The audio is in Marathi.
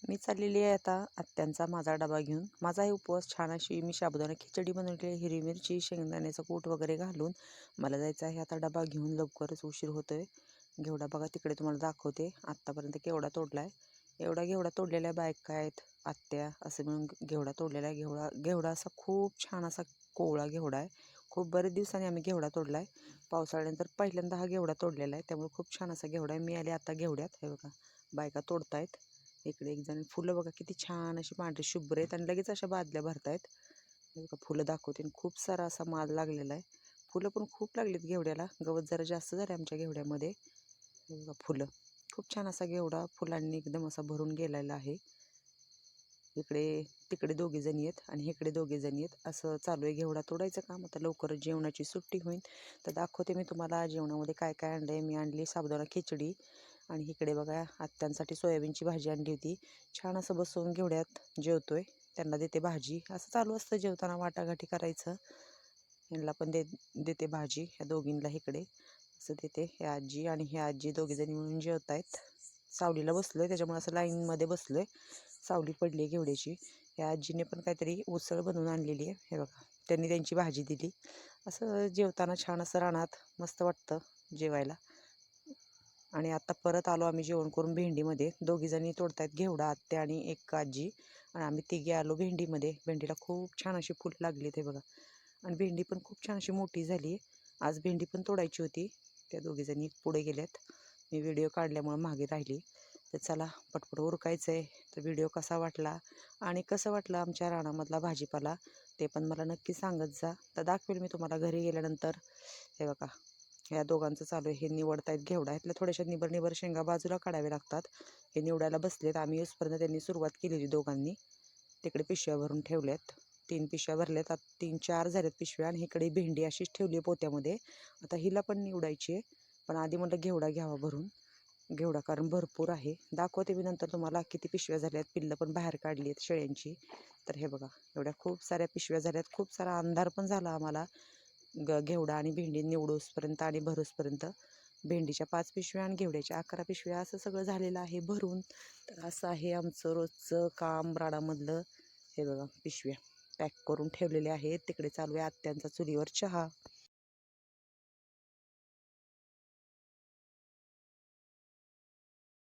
मी चाललेली आहे आता आत्यांचा माझा डबा घेऊन. माझाही उपवास छान अशी मी साबुदाणा खिचडी बनवली, हिरवी मिरची, शेंगदाण्याचं कूट वगैरे घालून. मला जायचं आहे आता डबा घेऊन, लवकरच उशीर होतोय. घेवडा बघा तिकडे तुम्हाला दाखवते. आत्तापर्यंत केवढा तोडला आहे. एवढा घेवडा तोडलेल्या बायका आहेत, आत्या असं मिळून घेवडा तोडलेला आहे. घेवडा असा खूप छान असा कोवळा घेवडा आहे. खूप बरेच दिवसांनी आम्ही घेवडा तोडला आहे. पावसाळ्यानंतर पहिल्यांदा हा घेवडा तोडलेला आहे, त्यामुळे खूप छान असा घेवडा आहे. मी आले आता घेवड्यात. हे बघा बायका तोडतायत. इकडे एक जण फुलं बघा किती छान अशी पांढरी शुभ्र आहेत आणि लगेच अशा बादल्या भरतायत. हे बघा फुलं दाखवते आणि खूप सारा असा माल लागलेला आहे. फुलं पण खूप लागलीत घेवड्याला. गवत जरा जास्त झाले आमच्या घेवड्यामध्ये. हे बघा फुलं खूप छान असा घेवडा फुलांनी एकदम असा भरून गेलेला आहे. इकडे तिकडे दोघे जणी आहेत आणि इकडे दोघे जणी आहेत. असं चालू आहे घेवडा तोडायचं काम. आता लवकरच जेवणाची सुट्टी होईल तर दाखवते मी तुम्हाला जेवणामध्ये काय काय आणलं आहे. मी आणली साबुदाणा खिचडी आणि इकडे बघा आत्यांसाठी सोयाबीनची भाजी आणली होती. छान असं बसून घेवड्यात जेवतोय, त्यांना देते भाजी. असं चालू असतं जेवताना वाटाघाटी करायचं. ह्यांना पण देते भाजी, ह्या दोघींना इकडे असं देते. हे आजी आणि हे आजी दोघीजणी मिळून जेवत आहेत. सावलीला बसलो आहे त्याच्यामुळे असं लाईनमध्ये बसलो आहे. सावली पडली आहे घेवड्याची. ह्या आजीने पण काहीतरी उसळ बनवून आणलेली आहे. हे बघा त्यांनी त्यांची भाजी दिली. असं जेवताना छान असं रानात मस्त वाटतं जेवायला. आणि आता परत आलो आम्ही जेवण करून भेंडीमध्ये. दोघीजणी तोडतायत घेवडा, आत्या आणि एक आजी, आणि आम्ही तिघे आलो भेंडीमध्ये. भेंडीला खूप छान अशी फुलं लागली ते बघा, आणि भेंडी पण खूप छान अशी मोठी झाली. आज भेंडी पण तोडायची होती. त्या दोघीजणी पुढे गेल्यात, मी व्हिडिओ काढल्यामुळे मागे राहिली. तर चला पटपट उरकायचं आहे. तर व्हिडिओ कसा वाटला आणि कसं वाटलं आमच्या रानामधला भाजीपाला ते पण मला नक्की सांगत जा. तर दाखवेल मी तुम्हाला घरी गेल्यानंतर. हे बघा ह्या दोघांचं चालू आहे, हे निवडतायत घेवडा. ह्यातल्या थोड्याशा निबर शेंगा बाजूला काढावे लागतात. हे निवडायला बसलेत. आम्ही येऊसपर्यंत त्यांनी सुरुवात केलेली दोघांनी. तिकडे पिशव्या भरून ठेवल्यात. 3 पिशव्या भरल्यात. आता 3-4 झाल्यात पिशव्या, आणि इकडे भेंडी अशीच ठेवली आहे पोत्यामध्ये. आता हिला पण निवडायची आहे, पण आधी म्हटलं घेवडा घ्यावा भरून. घेवडा कारण भरपूर आहे. दाखवते मी नंतर तुम्हाला किती पिशव्या झाल्यात. पिल्लं पण बाहेर काढली आहेत शेळ्यांची. तर हे बघा एवढ्या खूप साऱ्या पिशव्या झाल्यात. खूप सारा अंधार पण झाला आम्हाला घेवडा आणि भेंडी निवडूसपर्यंत आणि भरूसपर्यंत. भेंडीच्या 5 पिशव्या आणि घेवड्याच्या 11 पिशव्या असं सगळं झालेलं आहे भरून. तर असं आहे आमचं रोजचं काम रानामधलं. हे बघा पिशव्या पॅक करून ठेवलेल्या आहेत. तिकडे चालू आहे आत्यांचा चुलीवर चहा.